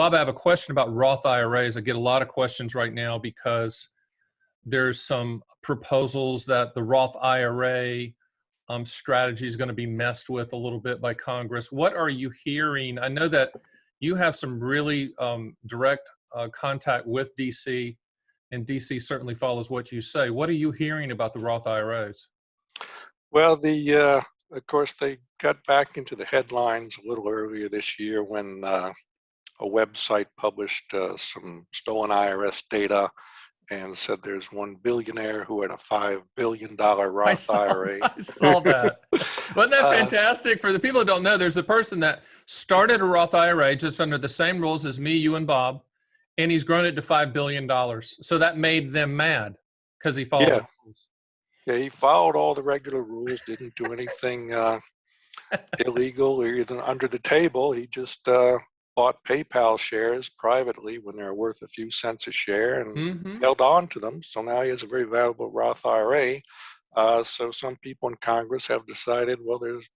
Bob, I have a question about Roth IRAs. I get a lot of questions right now because there's some proposals that the Roth IRA strategy is going to be messed with a little bit by Congress. What are you hearing? I know that you have some really direct contact with DC, and DC certainly follows what you say. What are you hearing about the Roth IRAs? Well, of course, they got back into the headlines a little earlier this year when a website published some stolen IRS data and said there's one billionaire who had a $5 billion Roth IRA. I saw that. Wasn't that fantastic? For the people who don't know, there's a person that started a Roth IRA just under the same rules as me, you, and Bob, and he's grown it to $5 billion. So that made them mad because he followed the rules. Yeah, he followed all the regular rules, didn't do anything illegal or even under the table. He just bought PayPal shares privately when they're worth a few cents a share and held on to them. So now he has a very valuable Roth IRA. So some people in Congress have decided, well, there's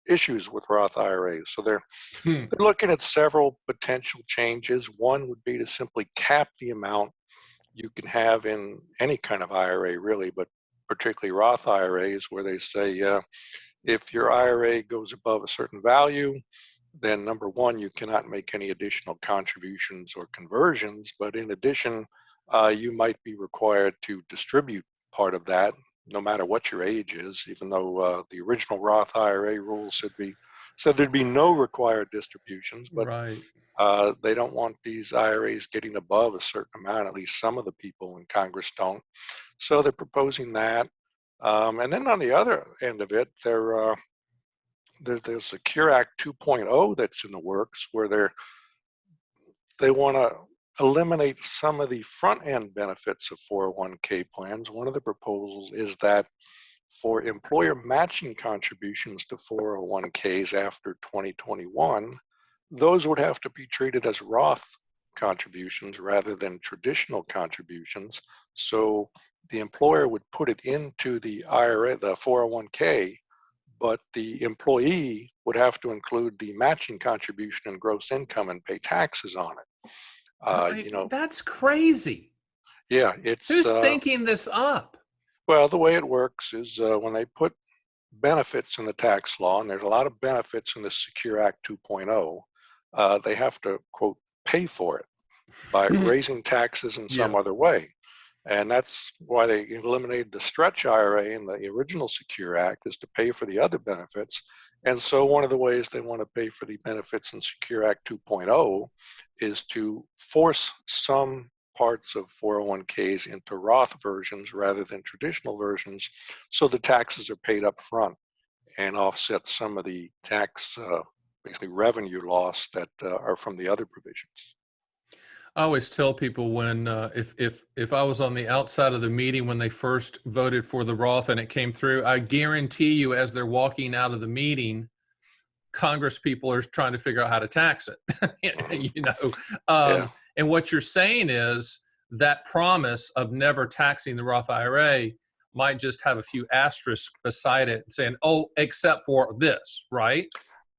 issues with Roth IRAs. So they're looking at several potential changes. One would be to simply cap the amount you can have in any kind of IRA, really, but particularly Roth IRAs, where they say if your IRA goes above a certain value, then number one, you cannot make any additional contributions or conversions. But in addition, you might be required to distribute part of that, no matter what your age is, even though the original Roth IRA rules said there'd be no required distributions. But they don't want these IRAs getting above a certain amount. At least some of the people in Congress don't. So they're proposing that. And then on the other end of it, there's the Secure Act 2.0 that's in the works, where they want to eliminate some of the front-end benefits of 401k plans. One of the proposals is that for employer matching contributions to 401ks after 2021, those would have to be treated as Roth contributions rather than traditional contributions. So the employer would put it into the IRA, the 401k, but the employee would have to include the matching contribution and gross income and pay taxes on it. That's crazy. Yeah, who's thinking this up? Well, the way it works is when they put benefits in the tax law, and there's a lot of benefits in the Secure Act 2.0, they have to, quote, pay for it by raising taxes in some other way. And that's why they eliminated the stretch IRA in the original Secure Act, is to pay for the other benefits. And so one of the ways they want to pay for the benefits in Secure Act 2.0 is to force some parts of 401ks into Roth versions rather than traditional versions, so the taxes are paid up front and offset some of the tax, basically revenue loss that are from the other provisions. I always tell people when if I was on the outside of the meeting when they first voted for the Roth and it came through, I guarantee you, as they're walking out of the meeting, Congress people are trying to figure out how to tax it. And what you're saying is that promise of never taxing the Roth IRA might just have a few asterisks beside it saying, oh, except for this, right?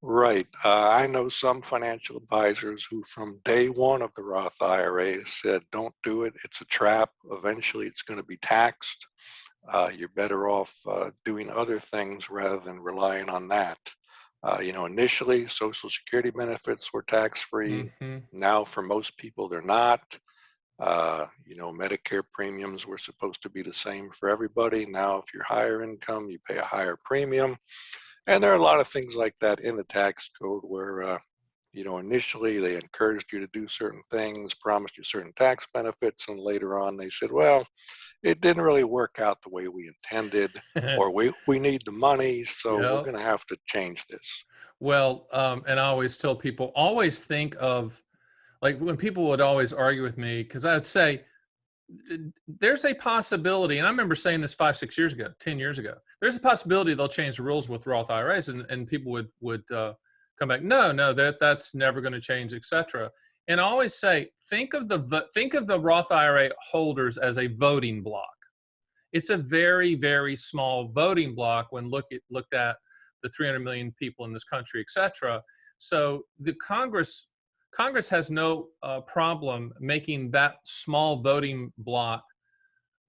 Right. I know some financial advisors who from day one of the Roth IRA said, don't do it. It's a trap. Eventually it's going to be taxed. You're better off doing other things rather than relying on that. Initially Social Security benefits were tax-free. Now for most people they're not. Medicare premiums were supposed to be the same for everybody. Now if you're higher income, you pay a higher premium. And there are a lot of things like that in the tax code where, initially they encouraged you to do certain things, promised you certain tax benefits, and later on they said, well, it didn't really work out the way we intended, or we need the money, so we're going to have to change this. Well, and I always tell people, always think of, like when people would always argue with me, because I would say, there's a possibility, and I remember saying this 5, 6 years ago, 10 years ago, there's a possibility they'll change the rules with Roth IRAs, and people would come back, no, that's never going to change, etc. And I always say, think of the Roth IRA holders as a voting block. It's a very, very small voting block when looked at the 300 million people in this country, etc. So the Congress Congress has no problem making that small voting block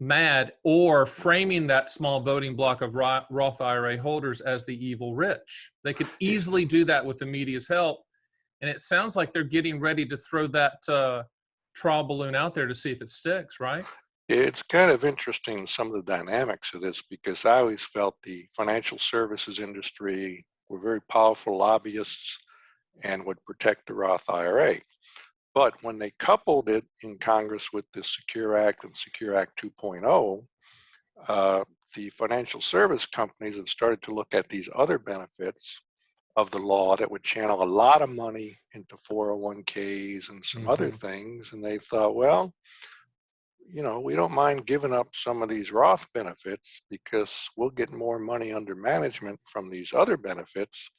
mad or framing that small voting block of Roth IRA holders as the evil rich. They could easily do that with the media's help. And it sounds like they're getting ready to throw that trial balloon out there to see if it sticks, right? It's kind of interesting, some of the dynamics of this, because I always felt the financial services industry were very powerful lobbyists and would protect the Roth IRA. But when they coupled it in Congress with the Secure Act and Secure Act 2.0, the financial service companies have started to look at these other benefits of the law that would channel a lot of money into 401ks and some other things. And they thought, well, we don't mind giving up some of these Roth benefits because we'll get more money under management from these other benefits.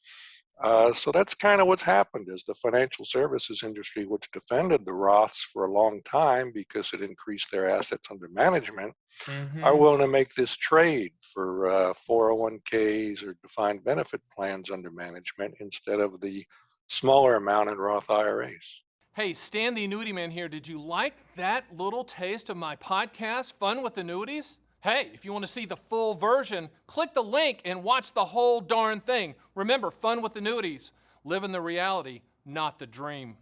So that's kind of what's happened is the financial services industry, which defended the Roths for a long time because it increased their assets under management, are willing to make this trade for 401ks or defined benefit plans under management instead of the smaller amount in Roth IRAs. Hey, Stan the Annuity Man here. Did you like that little taste of my podcast, Fun with Annuities? Hey, if you want to see the full version, click the link and watch the whole darn thing. Remember, Fun with Annuities. Living the reality, not the dream.